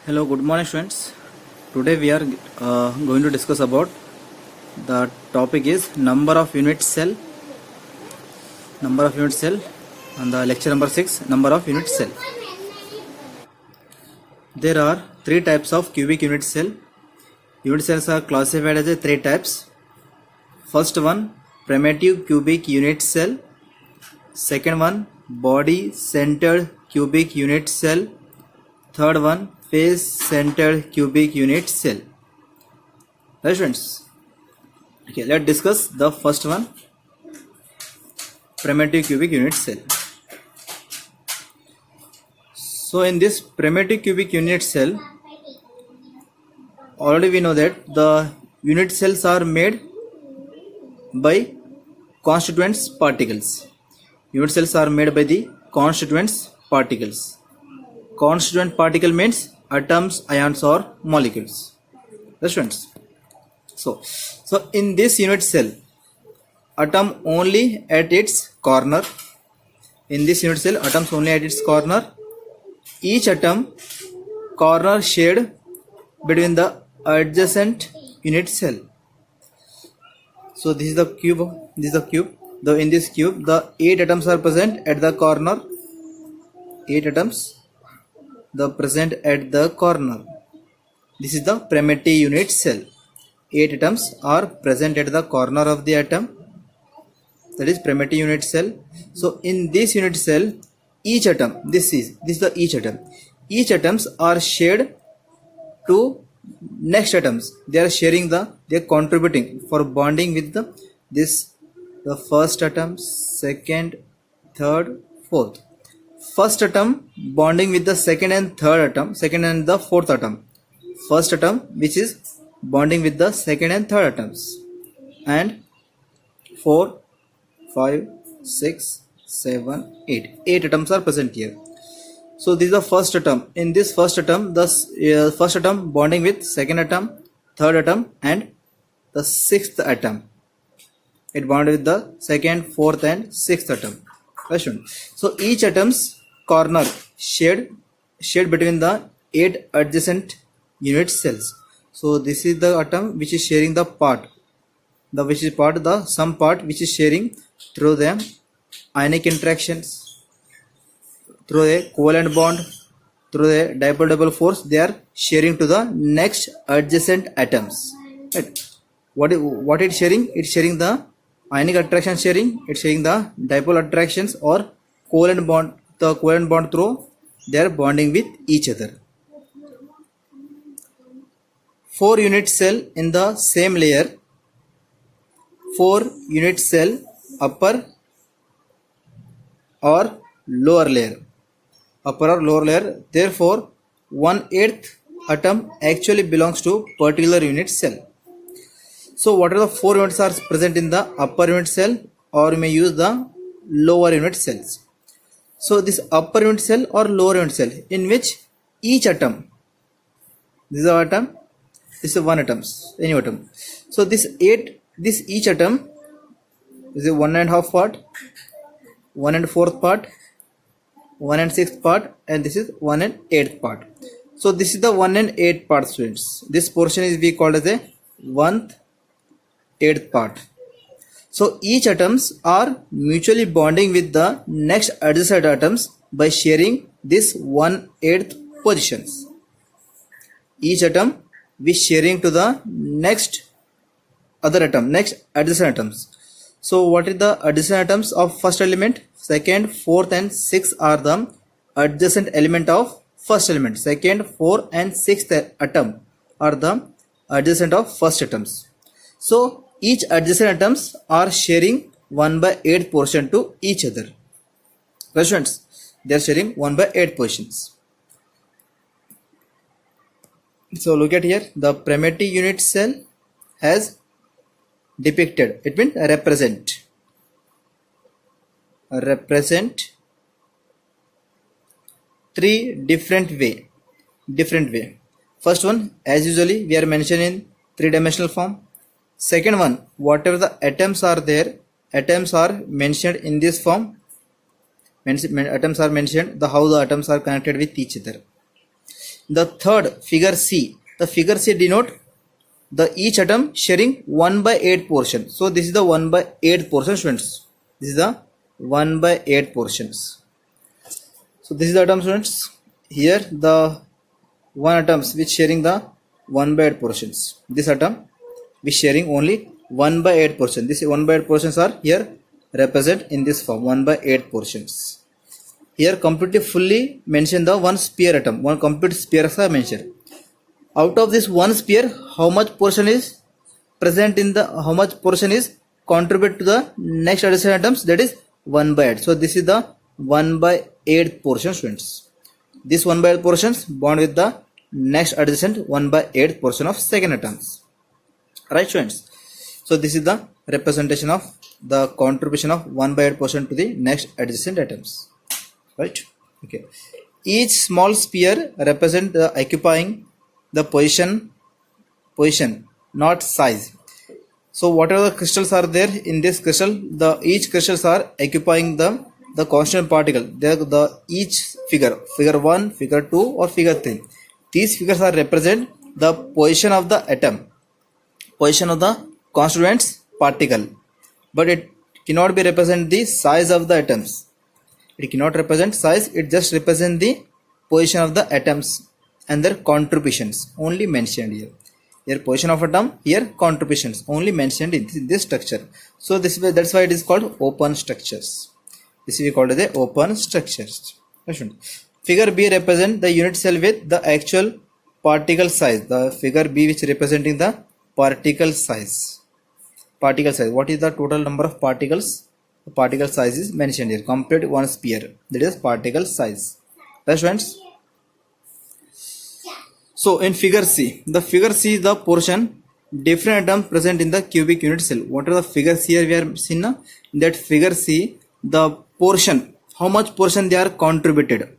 Hello, good morning, students. Today we are going to discuss about the topic is number of unit cell, and the lecture number 6, number of unit cell. There are three types of cubic unit cell. Unit cells are classified as three types. First one, primitive cubic unit cell. Second one, body centered cubic unit cell. Third one, face centered cubic unit cell. Right, friends? Okay, let's discuss the first one, primitive cubic unit cell. So in this primitive cubic unit cell, already we know that the unit cells are made by constituents particles. Unit cells are made by the constituents particles. Constituent particle means atoms, ions or molecules. Right, friends? So in this unit cell, atom only at its corner. In this unit cell, atoms only at its corner. Each atom corner shared between the adjacent unit cell. So this is the cube. In this cube, the 8 atoms are present at the corner. 8 atoms present at the corner. This is the primitive unit cell. 8 atoms are present at the corner of the atom. That is primitive unit cell. So in this unit cell, each atom, this is the each atom. Each atoms are shared to next atoms. They are contributing for bonding with the first atom, second, third, fourth. First atom bonding with the second and the fourth atom. First atom which is bonding with the second and third atoms. And 4, 5, 6, 7, 8. 8 atoms are present here. So this is the first atom. In this first atom, the first atom bonding with second atom, third atom and the sixth atom. It bonded with the second, fourth and sixth atom. So each atom's corner shared between the 8 adjacent unit cells. So this is the atom which is sharing the some part which is sharing through the ionic interactions, through a covalent bond, through a dipole force. They are sharing to the next adjacent atoms. Right? What it's sharing? It's sharing the ionic attraction sharing. It's sharing the dipole attractions or covalent bond. The covalent bond through they are bonding with each other. 4 unit cell in the same layer. 4 unit cell upper or lower layer. Therefore, 1/8 atom actually belongs to particular unit cell. So what are the 4 units are present in the upper unit cell, or you may use the lower unit cells. So this upper unit cell or lower unit cell in which each atom, this is an atom, this is one atom, any atom. So this each atom is a 1.5 part, 1 and 4th part, 1 and 6th part, and this is 1 and 8th part. So this is the 1 and 8th part, students. This portion is we called as a 1/8th part. So each atoms are mutually bonding with the next adjacent atoms by sharing this 1/8th positions. Each atom is sharing to the next adjacent atoms. So what is the adjacent atoms of first element? Second, fourth and sixth are the adjacent element of first element. Second, fourth and sixth atom are the adjacent of first atoms. So each adjacent atoms are sharing 1/8 portion to each other. Right, students? They are sharing 1/8 portions. So look at here, the primitive unit cell has depicted, it means represent 3 different way. First one, as usually we are mentioning in 3-dimensional form. Second one, whatever the atoms are there, atoms are mentioned in this form. Atoms are mentioned, how the atoms are connected with each other. The third figure C. The figure C denote the each atom sharing 1 by 8 portion. So this is the 1 by 8 portion, students. This is the 1 by 8 portions. So this is the atom, students. Here the one atoms which sharing the 1 by 8 portions. This atom which sharing only 1 by 8 portion. This 1 by 8 portions are here represent in this form, 1 by 8 portions. Here completely fully mention the one sphere atom. One complete spheres are mentioned. Out of this one sphere, how much portion is present in the, how much portion is contribute to the next adjacent atoms, that is 1 by 8. So this is the 1 by 8 portion, students. This 1 by 8 portions bond with the next adjacent 1 by 8 portion of second atoms. Right, students? So this is the representation of the contribution of 1 by 8 portion to the next adjacent atoms. Right? Okay. Each small sphere represent the occupying the position, not size. So whatever the crystals are there in this crystal, the each crystals are occupying the constant particle. The each figure 1, figure 2 or figure 3. These figures are represent the position of the atom, position of the constituents particle, but it cannot be represent the size of the atoms. It cannot represent size, it just represent the position of the atoms and their contributions only mentioned here. Here position of atom, here contributions only mentioned in this structure. So this way, that's why it is called open structures. This we call it the open structures. Figure B represent the unit cell with the actual particle size. The figure B which representing the particle size. Particle size. What is the total number of particles? The particle size is mentioned here. Complete one sphere. That is particle size. Right, friends? So in figure C, the figure C is the portion different atoms present in the cubic unit cell. What are the figures here we are seeing now? In that figure C, the portion, how much portion they are contributed.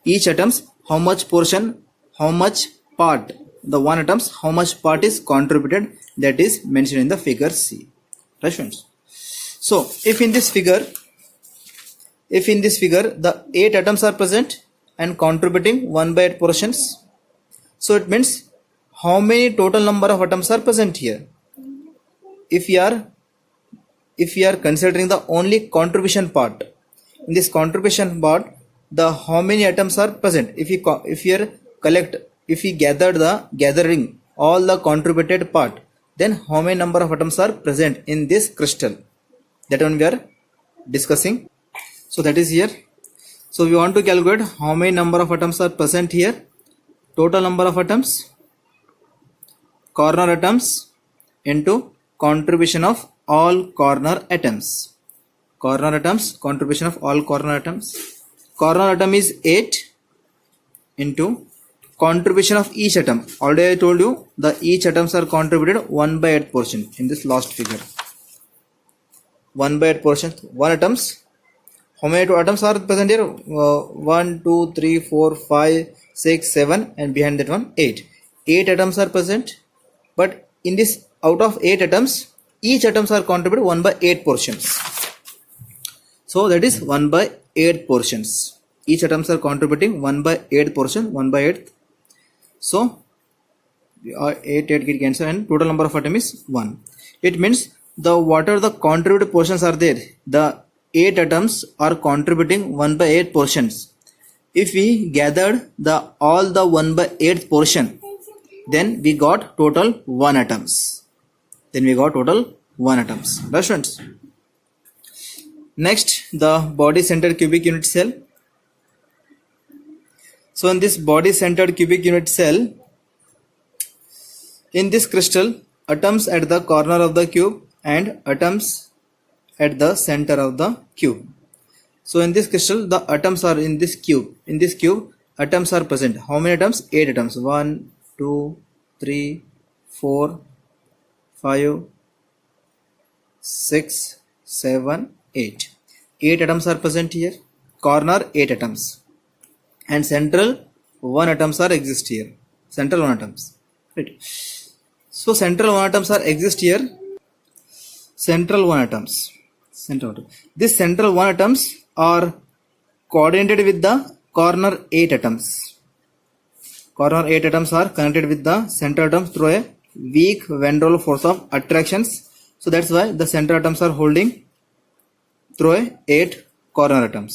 Each atoms, how much portion, how much part, the one atoms, how much part is contributed, that is mentioned in the figure C. Right, friends? So if in this figure the 8 atoms are present and contributing 1 by 8 portions, so it means how many total number of atoms are present here. If we are considering the only contribution part, in this contribution part, the how many atoms are present. If we gathering all the contributed part, then how many number of atoms are present in this crystal. That one we are discussing. So that is here. So we want to calculate how many number of atoms are present here. Total number of atoms, corner atoms into contribution of all corner atoms. Corner atoms, contribution of all corner atoms. Corner atom is 8 into contribution of each atom. Already I told you the each atoms are contributed 1 by 8 portion in this last figure. 1 by 8 portion, 1 atoms. How many atoms are present here? 1, 2, 3, 4, 5, 6, 7 and behind that one 8. 8 atoms are present, but in this out of 8 atoms, each atoms are contributed 1 by 8 portions. So that is 1 by 8 portions. Each atoms are contributing 1 by 8 portion, 1 by 8. So 8 get cancelled and total number of atoms is 1. It means the whatever the contributed portions are there, the 8 atoms are contributing 1 by 8 portions. If we gathered all the 1 by 8 portion, then we got total 1 atoms. Right, friends? Next, the body centered cubic unit cell. So in this body centered cubic unit cell, in this crystal, atoms at the corner of the cube and atoms at the center of the cube. So in this crystal, the atoms are in this cube. In this cube, atoms are present. How many atoms? 8 atoms. 1, 2, 3, 4, 5, 6, 7, 8. 8 atoms are present here. Corner 8 atoms. And central 1 atoms are exist here. Central 1 atoms. Right. So central 1 atoms are exist here. Central 1 atoms. This central 1 atoms are coordinated with the corner 8 atoms. corner 8 atoms are connected with the center atom through a weak van der Waals force of attractions. So that's why the center atoms are holding through a 8 corner atoms.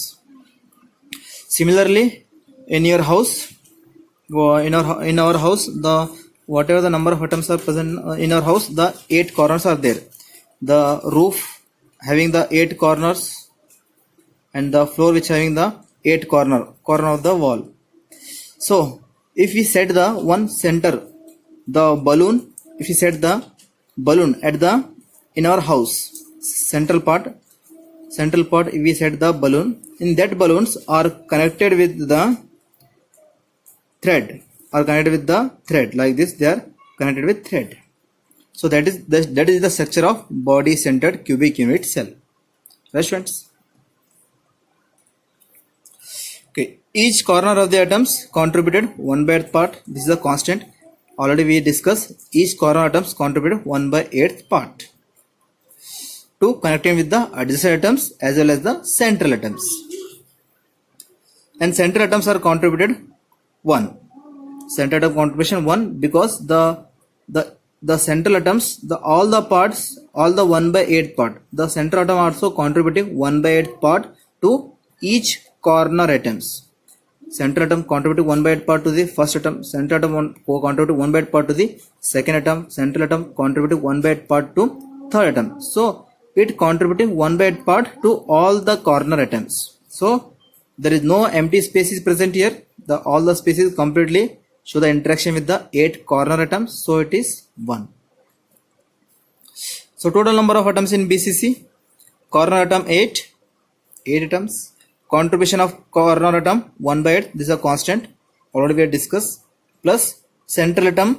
Similarly, in your house, in our house, the whatever the number of atoms are present in our house, the 8 corners are there. The roof having the 8 corners and the floor which having the 8 corner of the wall. So if we set the one center, the balloon, if we set the balloon at the in our house central part, we set the balloon. In that balloons are connected with the thread, like this. They are connected with thread. So that is the structure of body centered cubic unit cell. Right, friends? Okay, each corner of the atoms contributed 1/8 part. This is a constant. Already we discussed each corner atoms contributed 1/8 part to connecting with the adjacent atoms as well as the central atoms. And central atoms are contributed 1. Central atom contribution 1 because the central atoms, all the parts, all the 1/8 part, the central atom also contributing 1/8 part to each corner atoms. Central atom contributing 1/8 part to the first atom, central atom contributing 1/8 part to the second atom, central atom contributing 1/8 part to third atom. So it contributing 1/8 part to all the corner atoms. So there is no empty spaces present here. All the spaces completely show the interaction with the 8 corner atoms. So it is 1. So total number of atoms in BCC: corner atom 8 atoms. Contribution of corner atom 1/8. This is a constant. Already we have discussed. Plus central atom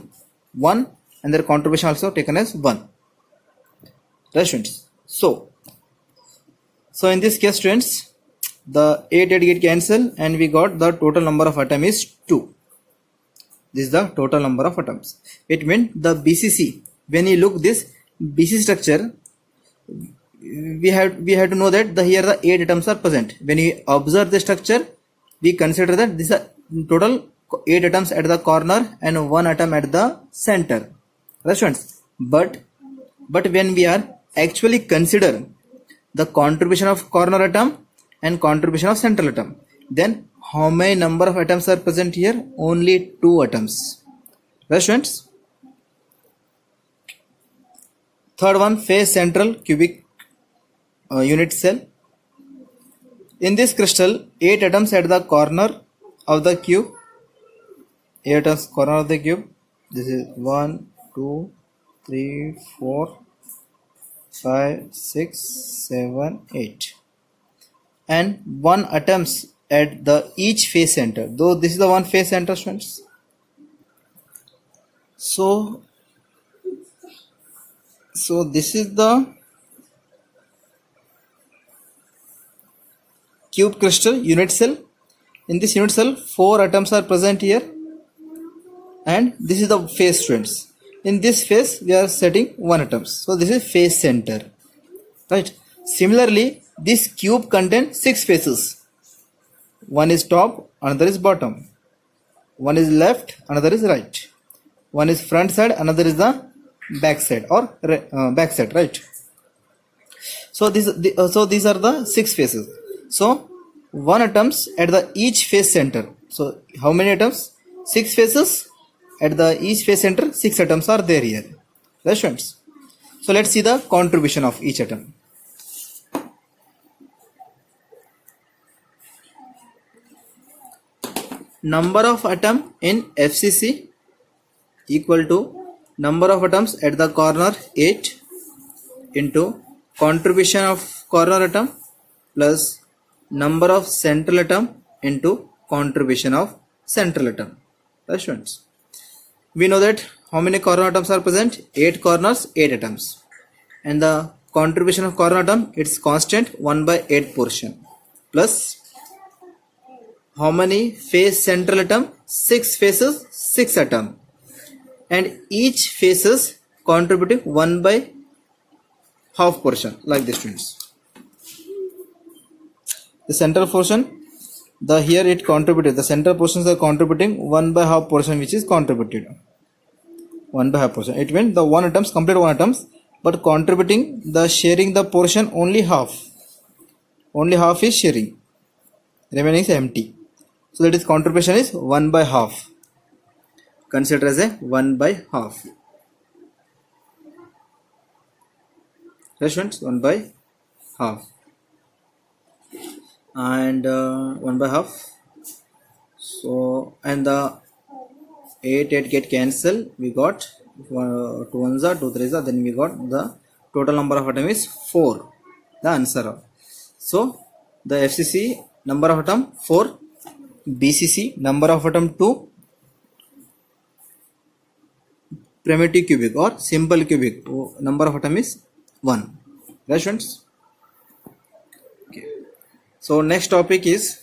1 and their contribution also taken as 1. Right, students? So in this case, students, the 8 get cancelled and we got the total number of atoms is 2. This is the total number of atoms. It means the BCC, when you look this BCC structure, we have to know that here the 8 atoms are present. When we observe the structure, we consider that this is total 8 atoms at the corner and 1 atom at the center. Right, students? But when we are actually consider the contribution of corner atom and contribution of central atom, then how many number of atoms are present here? Only 2 atoms. Right, students? Third one, phase central cubic unit cell. In this crystal, 8 atoms at the corner of the cube. 8 atoms corner of the cube. This is 1, 2, 3, 4, 5, 6, 7, 8. And 1 atoms at the each phase center. Though this is the one phase center, students. So this is the cube crystal unit cell. In this unit cell, 4 atoms are present here, and this is the phase, students. In this phase, we are setting 1 atoms. So this is phase center, right? Similarly, this cube contains 6 faces. One is top, another is bottom. One is left, another is right. One is front side, another is the back side or back side, right? So these are the 6 faces. So 1 atoms at the each face center. So how many atoms? 6 faces at the each face center. 6 atoms are there here. Right, students? So let's see the contribution of each atom. Number of atom in FCC equal to number of atoms at the corner 8 into contribution of corner atom plus number of central atom into contribution of central atom. Right, students? We know that how many corner atoms are present? 8 corners, 8 atoms. And the contribution of corner atom, it's constant 1/8 portion. Plus how many face central atom? 6 faces, 6 atom. And each faces contributing 1/2 portion, like this, students. The central portion the here it contributed, the central portions are contributing 1/2 portion which is contributed 1/2 portion. It means the one atoms complete one atoms, but contributing the sharing the portion only half is sharing, remaining is empty. So that is contribution is 1/2, consider as a 1/2. Right students, 1/2 and 1/2. So and the 8 get cancel, we got 2 ones are 2 threes are, then we got the total number of atom is 4, the answer. So the FCC number of atom 4, BCC number of atom 2, primitive cubic or simple cubic number of atom is 1. Right students? Okay. So next topic is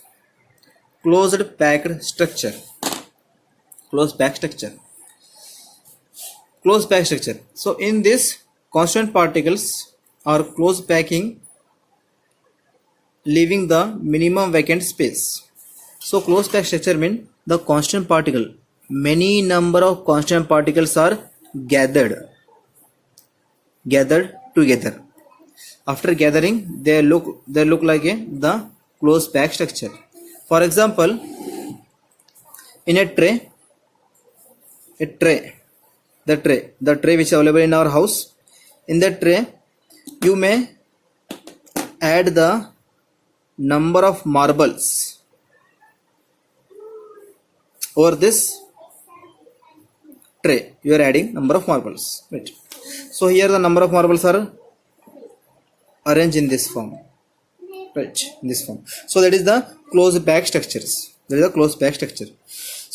closed packed structure. Closed packed structure. Closed packed structure. So in this, constant particles are close packing, leaving the minimum vacant space. So closed packed structure means the constant particle, many number of constant particles are gathered together. After gathering, they look like the closed packed structure. For example, in a tray, the tray which is available in our house, in that tray you may add the number of marbles over this tray. You are adding number of marbles, right? So here the number of marbles are arranged in this form, right? In this form. So that is the closed packed structures. That is the closed packed structure.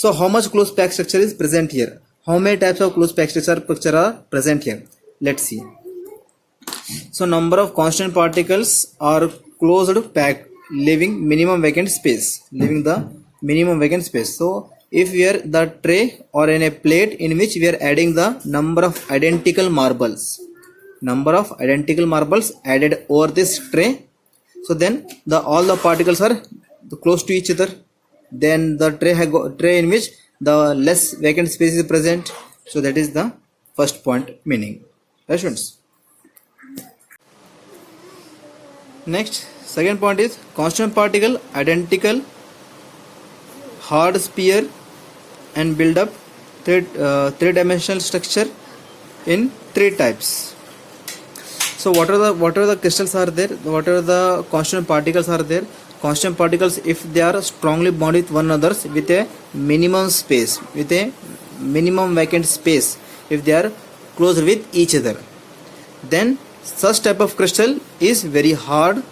So how much closed packed structure is present here? How many types of closed packed structure are present here? Let's see. So number of constant particles are closed packed, leaving minimum vacant space. So if we are the tray or in a plate in which we are adding the number of identical marbles added over this tray, so then all the particles are close to each other. Then the tray in which the less vacant space is present. So that is the first point meaning. Right students? Next, second point is constant particle, identical, hard sphere and build up three-dimensional structure in 3 types. So what are the crystals are there? What are the constant particles are there? Constant particles, if they are strongly bonded with one another with a minimum space, with a minimum vacant space, if they are close with each other, then such type of crystal is very hard,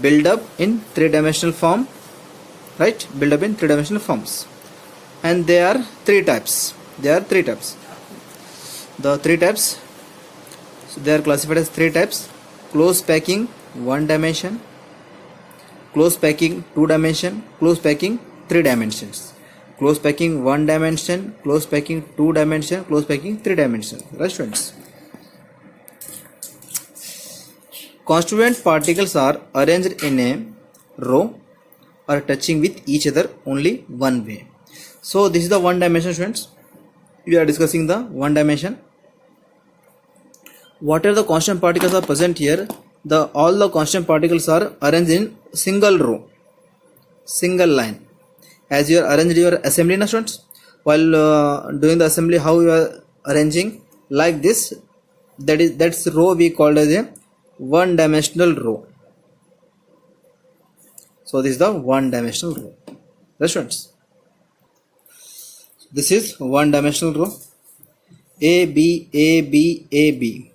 build up in 3-dimensional form, right? Build up in 3-dimensional forms. And there are 3 types. The 3 types, so they are classified as 3 types: close packing 1 dimension, close packing 2 dimension, close packing 3 dimensions. Close packing 1 dimension, close packing 2 dimension, close packing 3 dimension. Right students? Constituent particles are arranged in a row or touching with each other only one way. So this is the 1 dimension, students. We are discussing the 1 dimension. Whatever the constant particles are present here, all the constant particles are arranged in single row, single line. As you are arranged your assembly, na students, while doing the assembly, how you are arranging like this, that's row we called as a 1-dimensional row. So this is the 1-dimensional row. Right students? This is 1-dimensional row. A B A B A B.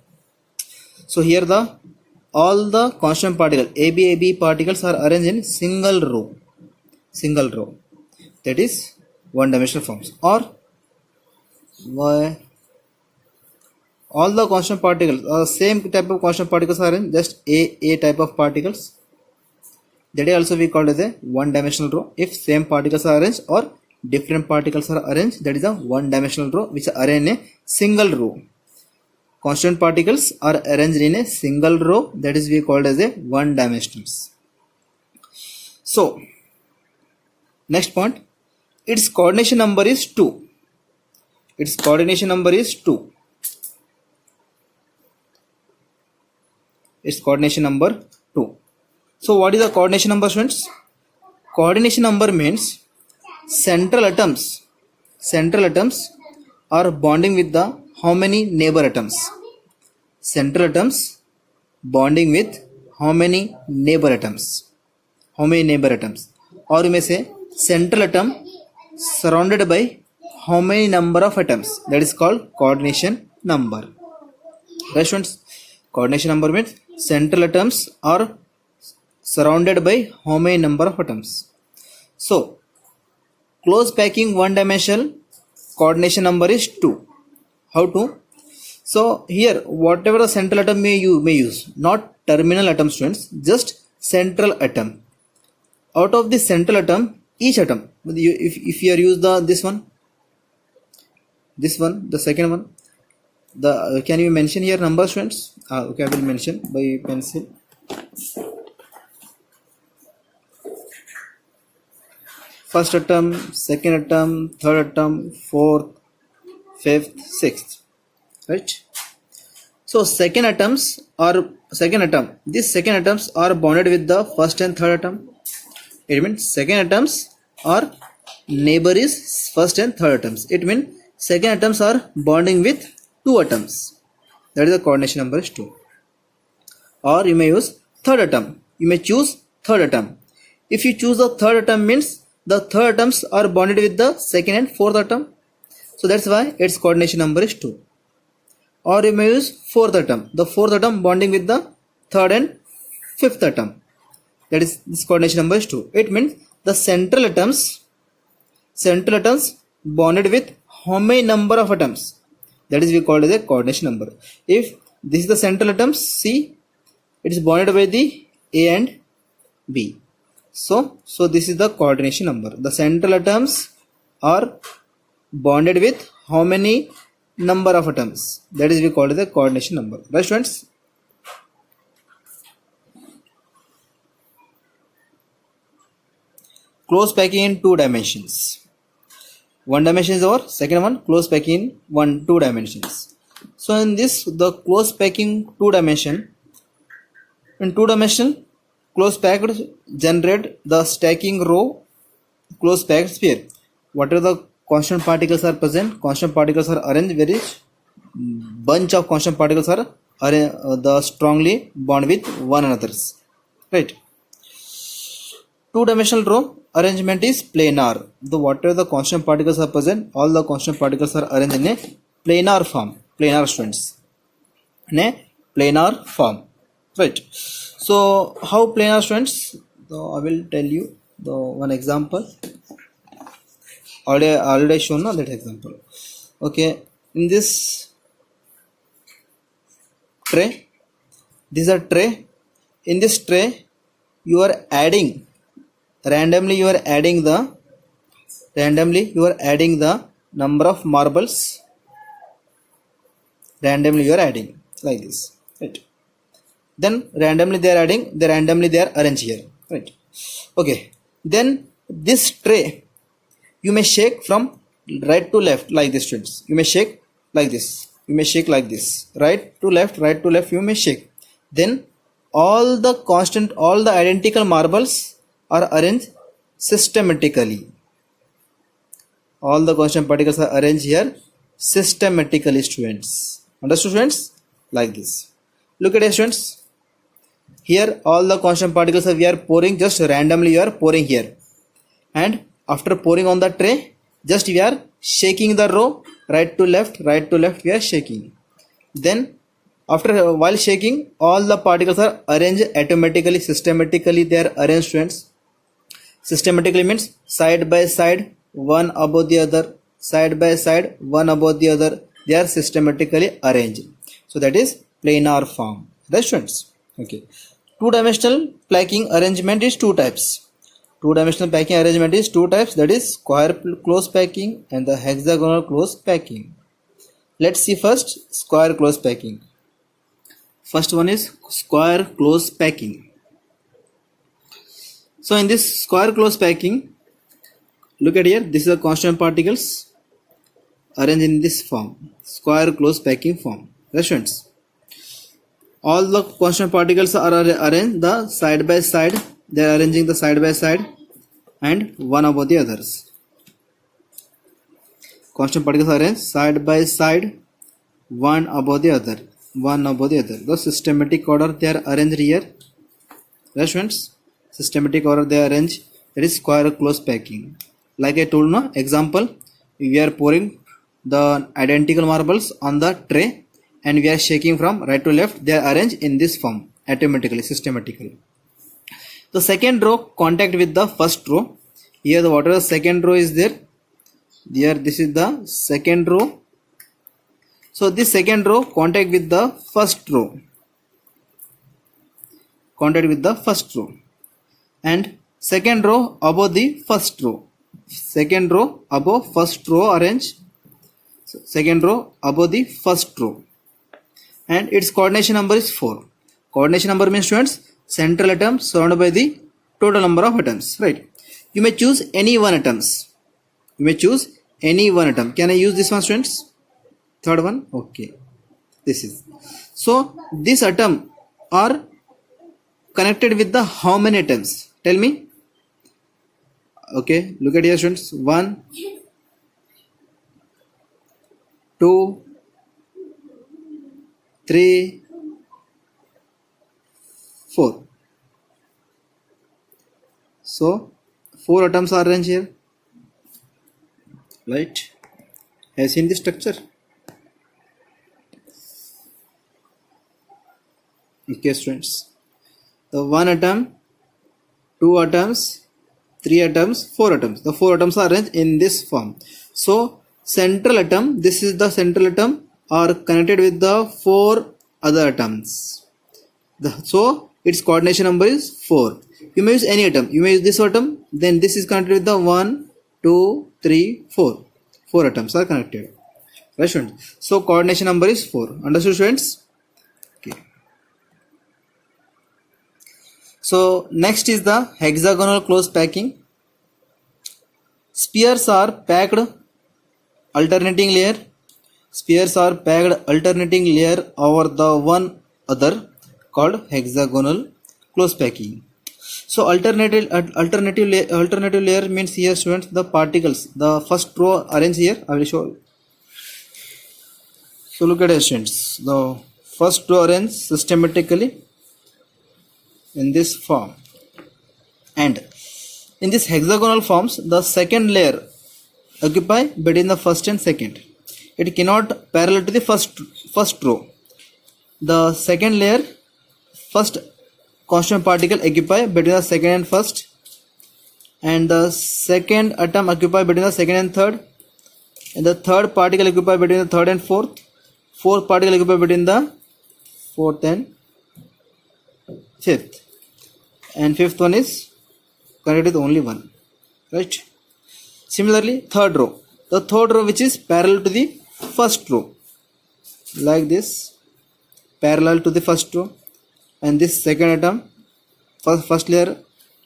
So here all the constant particles AB particles are arranged in single row. That is 1-dimensional forms. Or all the constant particles, same type of constant particles are in just A type of particles. That is also we call as a 1-dimensional row. If same particles are arranged or different particles are arranged, that is a 1-dimensional row which are arranged in a single row. Constant particles are arranged in a single row, that is we called as a 1-dimensionals. So Next point, its coordination number is 2. Its coordination number is 2. Its coordination number 2. So what is the coordination number, students? Coordination number means central atoms are bonding with the how many neighbor atoms? Central atoms bonding with how many neighbor atoms? How many neighbor atoms? Or you may say central atom surrounded by how many number of atoms? That is called coordination number. Right, students? Coordination number means central atoms are surrounded by how many number of atoms. So close packing one dimensional coordination number is 2. How to? So here whatever the central atom may use, not terminal atom, students, just central atom. Out of the central atom, each atom, if you are use this one, the second one, can you mention here number, students? Okay, I will mention by pencil. First atom, second atom, third atom, fourth, fifth, sixth. Right? So second atom, these second atoms are bonded with the first and third atom. It means second atoms are neighbor is first and third atoms. It means second atoms are bonding with two atoms. That is the coordination number is 2. Or you may use third atom. You may choose third atom. If you choose the third atom, means the third atoms are bonded with the second and fourth atom. So that's why its coordination number is 2. Or you may use fourth atom. The fourth atom bonding with the third and fifth atom. That is, this coordination number is 2. It means the central atoms bonded with how many number of atoms? That is we call it as a coordination number. If this is the central atoms, see, it is bonded by the A and B. So this is the coordination number. The central atoms are bonded with how many number of atoms? That is we call it the coordination number. Right, students? Close packing in 2 dimensions. One dimension is our second one, close packing in 2 dimensions. So in this, the close packing 2 dimension, in 2 dimension close packed generate the stacking row close packed sphere. Whatever the constant particles are present, constant particles are arranged, very bunch of constant particles are the strongly bond with one another. Right? 2-dimensional row arrangement is planar. The whatever the constant particles are present, all the constant particles are arranged in a planar form. Planar, students, in a planar form. Right? So how planar, students? So I will tell you the one example. Already shown that example. Okay, in this tray, this is a tray. In this tray, you are adding randomly. You are adding the number of marbles. Randomly you are adding like this. Right? Then randomly they are arranged here. Right? Okay. Then this tray you may shake from right to left like this, students. You may shake like this. You may shake like this. Right to left. You may shake. Then all the identical marbles are arranged systematically. All the constant particles are arranged here systematically, students. Understood, students? Like this. Look at it, students. Here all the constant particles we are pouring just randomly. You are pouring here, and after pouring on the tray, just we are shaking the row right to left. We are shaking. Then while shaking, all the particles are arranged automatically, systematically. They are arranged, students. Systematically means side by side, one above the other. Side by side, one above the other. They are systematically arranged. So that is planar form. Right, students? Okay. 2-dimensional packing arrangement is 2 types. 2-dimensional packing arrangement is 2 types. That is square close packing and the hexagonal close packing. Let's see first square close packing. First one is square close packing. So in this square close packing, look at here, this is the constituent particles arranged in this form, square close packing form. Right students, all the constituent particles are arranged the side by side, they are arranging the side by side and one above the others. Constant particles are arranged side by side, one above the other, one above the other. The systematic order they are arranged here. Right students, systematic order they are arranged, that is square close packing. Like I told now, example, we are pouring the identical marbles on the tray and we are shaking from right to left, they are arranged in this form automatically, systematically. The second row contact with the first row. Here the whatever second row is there, here this is the second row. So this second row contact with the first row, contact with the first row, and second row above the first row, second row above first row arrange, second row above the first row, and its coordination number is 4. Coordination number means students central atom surrounded by the total number of atoms, right? You may choose any one atoms, you may choose any one atom. Can I use this one students? Third one, okay, this is. So this atom are connected with the how many atoms? Tell me. Okay, look at here students, 1, 2, 3, 4. So 4 atoms are arranged here, right? Have you seen the structure? Okay students, the 1 atom, 2 atoms, 3 atoms, 4 atoms, the 4 atoms are arranged in this form. So central atom, this is the central atom, are connected with the 4 other atoms. So its coordination number is 4. You may use any atom, you may use this atom, then this is connected with the 1, 2, 3, 4. 4 atoms are connected, right students? So coordination number is 4. Understood students? Okay. So next is the hexagonal close packing. Spheres are packed alternating layer. Spheres are packed alternating layer over the one other, called hexagonal close packing. So alternative layer means here students the particles, the first row arrange here. I will show you. So look at it students, the first row arrange systematically in this form, and in this hexagonal forms the second layer occupy between the first and second. It cannot parallel to the first row. The second layer, first constant particle occupy between the second and first, and the second atom occupy between the second and third, and the third particle occupy between the third and fourth, fourth particle occupy between the fourth and fifth, and fifth one is connected with only one, right? Similarly third row, the third row which is parallel to the first row, like this, parallel to the first row, and this second atom, first layer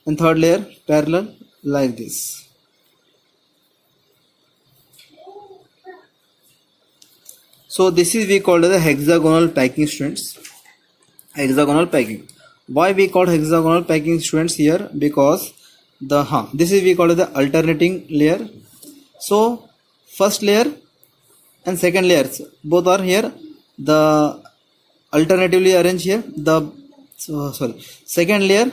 and third layer parallel, like this. So this is we call the hexagonal packing students. Hexagonal packing. Why we call hexagonal packing students here? Because the this is we call the alternating layer. So first layer and second layers both are here, the alternatively arranged here. The second layer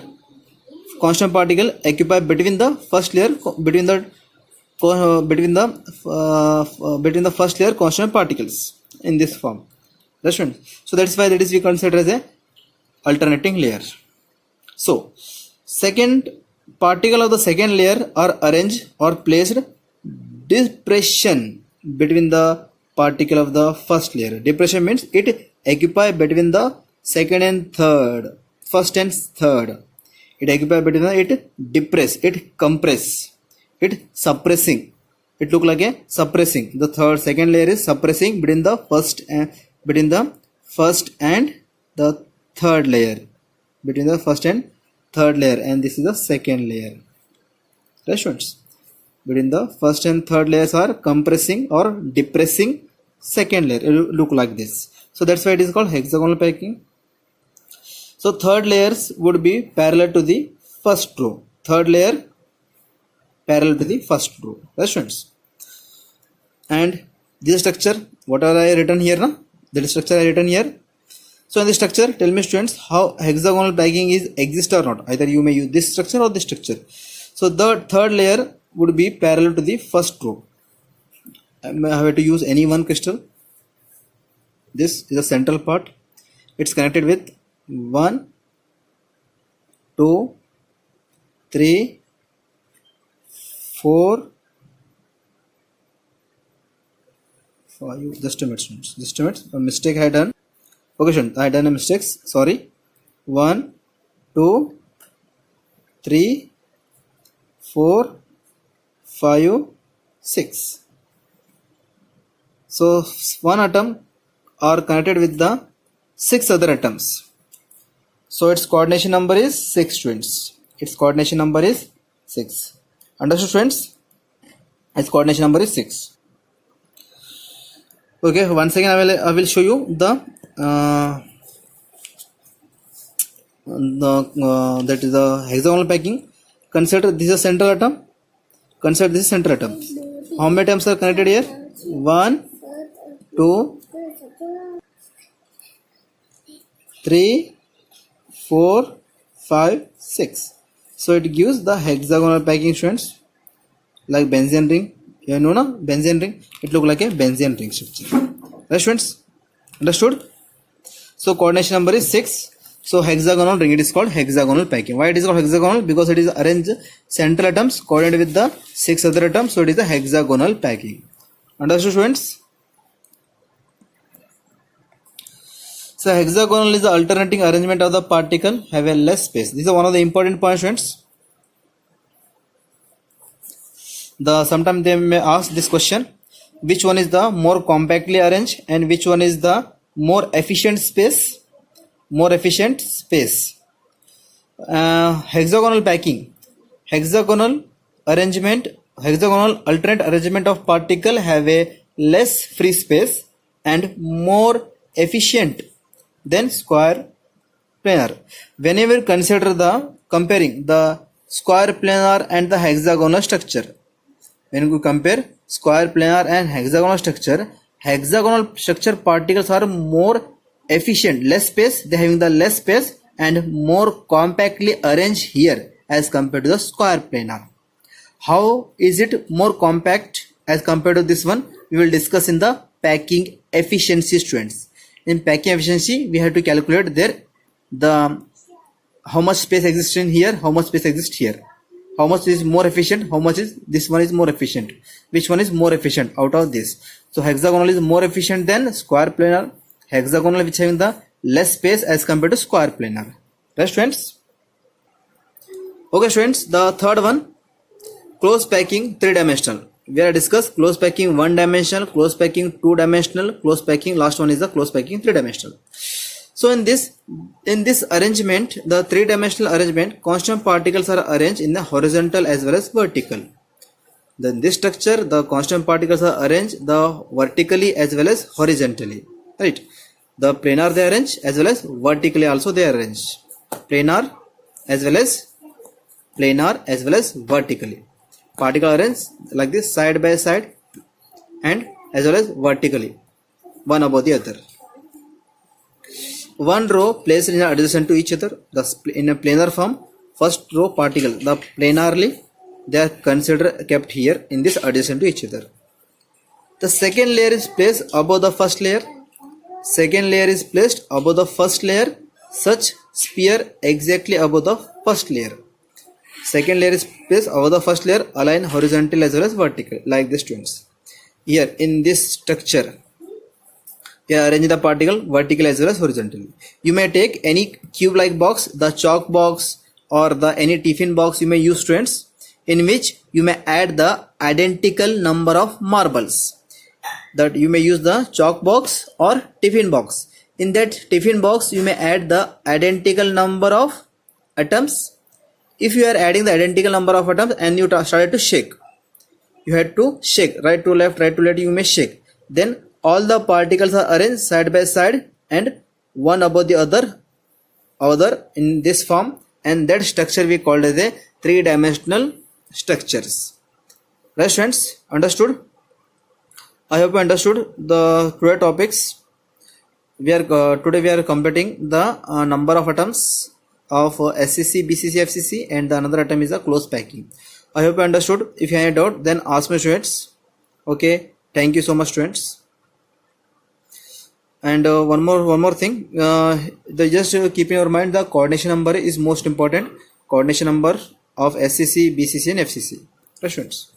constant particle occupy between the first layer, between the first layer constant particles in this form. That's right. So that's why that is we consider as a alternating layer. So second particle of the second layer are arranged or placed depression between the particle of the first layer. Depression means it occupy between the second and third, first and third. It occupy between the, it depress, it compress, it suppressing. It look like a suppressing. The second layer is suppressing between the first and the third layer, and this is the second layer. Right students? between the first and third layers are compressing or depressing second layer. It will look like this. So that's why it is called hexagonal packing. So third layers would be parallel to the first row. Third layer parallel to the first row. Right, students? And this structure, what are I written here? Na? The structure I written here. So in this structure, tell me students how hexagonal packing is exist or not. Either you may use this structure or this structure. So the third layer would be parallel to the first row. I have to use any one crystal. This is the central part. It's connected with 1, 2, 3, 4, 5. Just a minute, students. Just a minute. A mistake I done. Okay, students. I done a mistake. Sorry. 1, 2, 3, 4, 5, 6. So one atom are connected with the 6 other atoms. So its coordination number is 6, students. Its coordination number is 6. Understood, students? Its coordination number is 6. Okay, once again I will show you the that is the hexagonal packing. Consider this is a central atom. Consider this is central atom. How many atoms are connected here? 1, 2, 3, 4, 5, 6. So it gives the hexagonal packing, students, like benzene ring. You know na benzene ring. It look like a benzene ring structure. Right, students? Understood? So coordination number is 6. So hexagonal ring, it is called hexagonal packing. Why it is called hexagonal? Because it is arranged central atoms coordinated with the 6 other atoms. So it is a hexagonal packing. Understood, students? So hexagonal is the alternating arrangement of the particle have a less space. This is one of the important points, students. Sometimes they may ask this question: which one is the more compactly arranged and which one is the more efficient space? More efficient space. Hexagonal packing. Hexagonal alternate arrangement of particle have a less free space and more efficient than square planar. Whenever consider comparing the square planar and the hexagonal structure, when we compare square planar and hexagonal structure particles are more efficient, less space, they having the less space and more compactly arranged here as compared to the square planar. How is it more compact as compared to this one? We will discuss in the packing efficiency, students. In packing efficiency, we have to calculate how much space exists in here, how much space exists here. How much is more efficient, how much is this one is more efficient, which one is more efficient out of this. So hexagonal is more efficient than square planar. Hexagonal which having the less space as compared to square planar. Right, students? Okay, students, the third one, close packing 3-dimensional. We have discussed close packing 1-dimensional, close packing 2-dimensional, close packing, last one is the close packing 3-dimensional. So in this arrangement, the 3-dimensional arrangement, constant particles are arranged in the horizontal as well as vertical. Then this structure, the constant particles are arranged the vertically as well as horizontally. Right? The planar they arrange as well as vertically also they arrange. Planar as well as vertically. Particle arranged like this side by side and as well as vertically, one above the other. One row placed in adjacent to each other, in a planar form. First row particle, the planarly they are kept here in this adjacent to each other. The second layer is placed above the first layer. Second layer is placed above the first layer. Such sphere exactly above the first layer. Second layer is placed above the first layer, align horizontal as well as vertical, like this, students. Here in this structure, arrange the particle vertical as well as horizontally. You may take any cube-like box, the chalk box or any tiffin box you may use, students, in which you may add the identical number of marbles. That you may use the chalk box or tiffin box. In that tiffin box, you may add the identical number of atoms. If you are adding the identical number of atoms and you started to shake, you had to shake right to left, you may shake. Then all the particles are arranged side by side and one above the other in this form, and that structure we called as a three-dimensional structures. Right students, understood? I hope you understood the today topics. Today we are completing the number of atoms of SCC, BCC, FCC, and the another atom is a close packing. I hope you understood. If you have any doubt, then ask me, students. Okay, thank you so much, students. And one more thing, just keep in your mind the coordination number is most important. Coordination number of SCC, BCC, and FCC. Right, students.